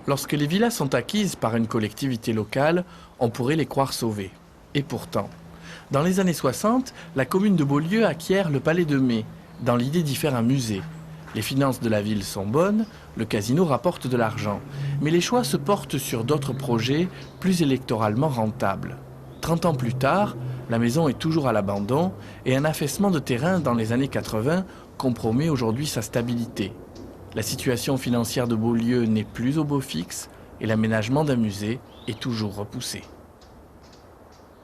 Lorsque les villas sont acquises par une collectivité locale, on pourrait les croire sauvées. Et pourtant, dans les années 60, la commune de Beaulieu acquiert le Palais de Mai, dans l'idée d'y faire un musée. Les finances de la ville sont bonnes, le casino rapporte de l'argent, mais les choix se portent sur d'autres projets plus électoralement rentables. 30 ans plus tard, la maison est toujours à l'abandon et un affaissement de terrain dans les années 80 compromet aujourd'hui sa stabilité. La situation financière de Beaulieu n'est plus au beau fixe et l'aménagement d'un musée est toujours repoussé.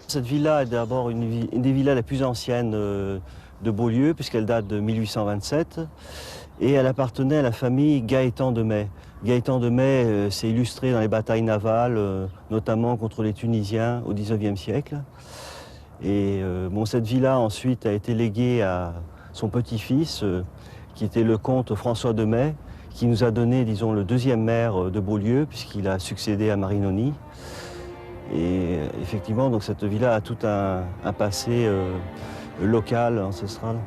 Cette villa est d'abord une des villas les plus anciennes de Beaulieu, puisqu'elle date de 1827, et elle appartenait à la famille Gaëtan de Mai. Gaëtan de Mai s'est illustré dans les batailles navales, notamment contre les Tunisiens au XIXe siècle. Et cette villa ensuite a été léguée à son petit-fils, qui était le comte François de Mai, qui nous a donné, disons, le deuxième maire de Beaulieu, puisqu'il a succédé à Marinoni. Et effectivement, donc, cette villa a tout un passé local, ancestral.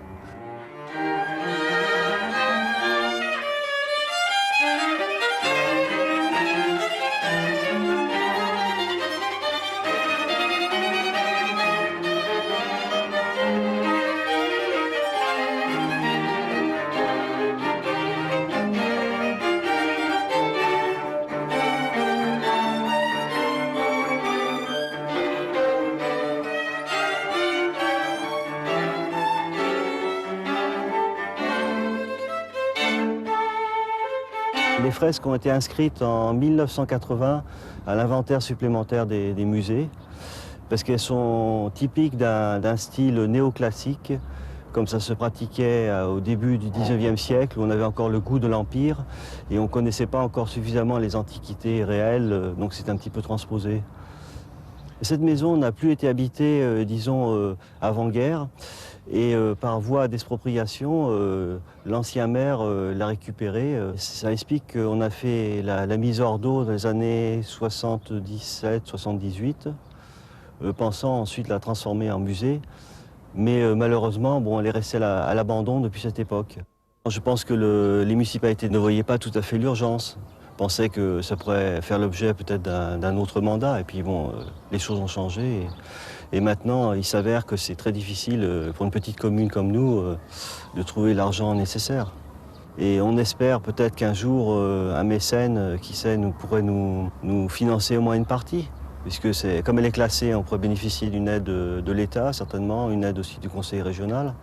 Les fresques ont été inscrites en 1980 à l'inventaire supplémentaire des musées, parce qu'elles sont typiques d'un style néoclassique, comme ça se pratiquait au début du XIXe siècle, où on avait encore le goût de l'Empire, et on ne connaissait pas encore suffisamment les antiquités réelles, donc c'est un petit peu transposé. Cette maison n'a plus été habitée, disons, avant-guerre, et par voie d'expropriation, l'ancien maire l'a récupérée. Ça explique qu'on a fait la mise hors d'eau dans les années 77-78, pensant ensuite la transformer en musée. Mais malheureusement, elle est restée à l'abandon depuis cette époque. Je pense que les municipalités ne voyaient pas tout à fait l'urgence. Pensaient que ça pourrait faire l'objet peut-être d'un autre mandat. Et puis les choses ont changé. Et maintenant, il s'avère que c'est très difficile pour une petite commune comme nous de trouver l'argent nécessaire. Et on espère peut-être qu'un jour, un mécène, qui sait, pourrait nous financer au moins une partie. Puisque comme elle est classée, on pourrait bénéficier d'une aide de l'État, certainement, une aide aussi du conseil régional.